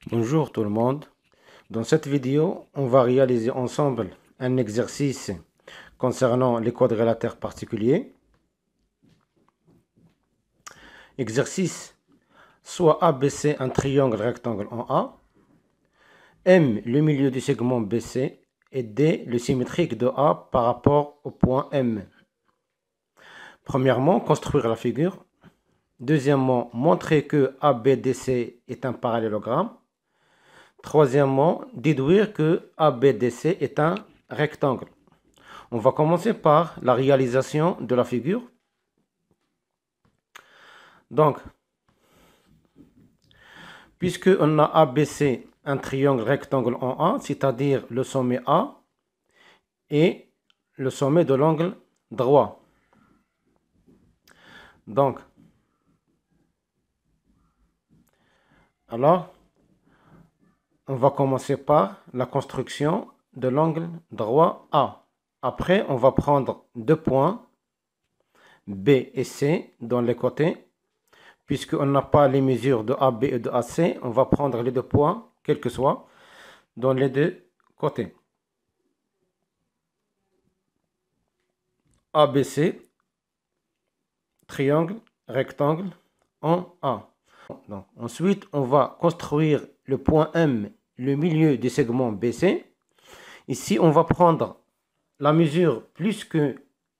Bonjour tout le monde. Dans cette vidéo, on va réaliser ensemble un exercice concernant les quadrilatères particuliers. Exercice: soit ABC un triangle rectangle en A, M le milieu du segment BC et D le symétrique de A par rapport au point M. Premièrement, construire la figure. Deuxièmement, montrer que ABDC est un parallélogramme. Troisièmement, déduire que ABDC est un rectangle. On va commencer par la réalisation de la figure. Donc, puisque on a ABC un triangle rectangle en A, c'est-à-dire le sommet A et le sommet de l'angle droit. Donc, alors, on va commencer par la construction de l'angle droit A. Après, on va prendre deux points B et C dans les côtés. Puisqu'on n'a pas les mesures de AB et de AC, on va prendre les deux points, quels que soient, dans les deux côtés. ABC, triangle, rectangle en A. Donc, ensuite, on va construire le point M, le milieu du segment BC. Ici, on va prendre la mesure plus que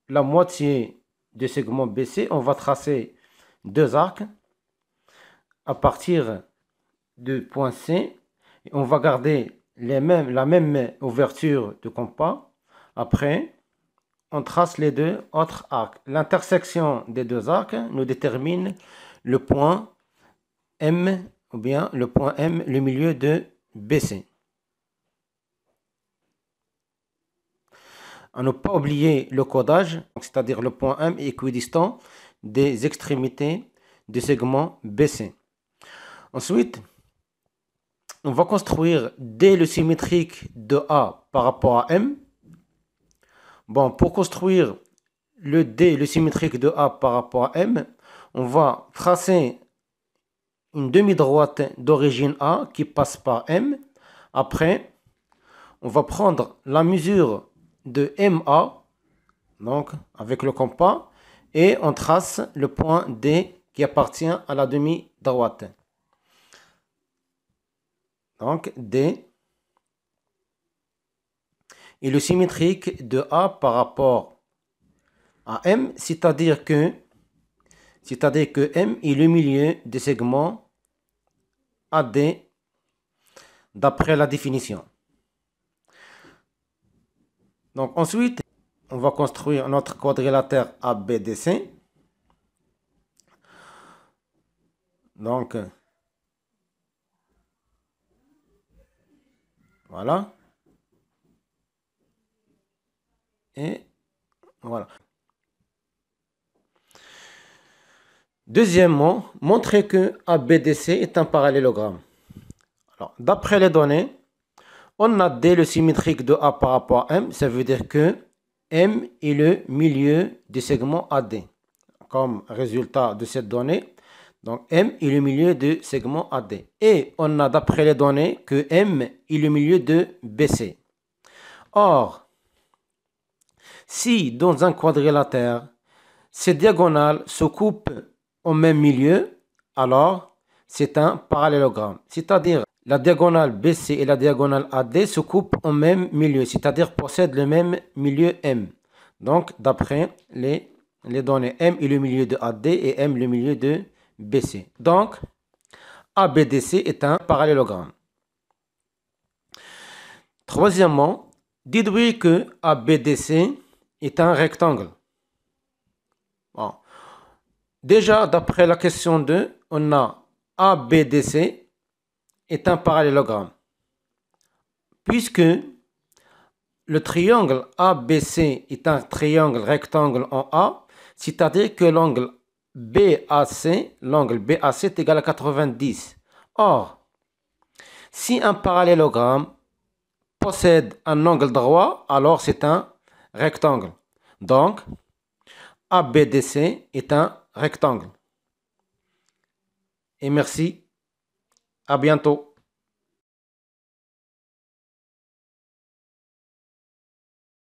la moitié du segment BC. On va tracer deux arcs à partir du point C. Et on va garder la même ouverture de compas. Après, on trace les deux autres arcs. L'intersection des deux arcs nous détermine le point M, ou bien le point M, le milieu de BC. À ne pas oublier le codage, c'est-à-dire le point M est équidistant des extrémités du segment BC. Ensuite, on va construire D le symétrique de A par rapport à M. Bon, pour construire le D le symétrique de A par rapport à M, on va tracer une demi-droite d'origine A qui passe par M. Après, on va prendre la mesure de MA, donc avec le compas, et on trace le point D qui appartient à la demi-droite. Donc D est le symétrique de A par rapport à M, c'est-à-dire que M est le milieu des segments AD d'après la définition. Donc ensuite, on va construire notre quadrilatère ABDC. Donc, voilà. Et voilà. Deuxièmement, montrer que ABDC est un parallélogramme. Alors, d'après les données, on a D le symétrique de A par rapport à M. Ça veut dire que M est le milieu du segment AD. Comme résultat de cette donnée, donc M est le milieu du segment AD. Et on a d'après les données que M est le milieu de BC. Or, si dans un quadrilatère, ces diagonales se coupent au même milieu, alors c'est un parallélogramme. C'est-à-dire la diagonale BC et la diagonale AD se coupent au même milieu, c'est-à-dire possèdent le même milieu M. Donc, d'après les données, M est le milieu de AD et M le milieu de BC. Donc, ABDC est un parallélogramme. Troisièmement, déduire que ABDC est un rectangle. Bon. Déjà, d'après la question 2, on a ABDC est un parallélogramme. Puisque le triangle ABC est un triangle rectangle en A, c'est-à-dire que l'angle BAC est égal à 90. Or, si un parallélogramme possède un angle droit, alors c'est un rectangle. Donc, ABDC est un rectangle. Et merci, à bientôt.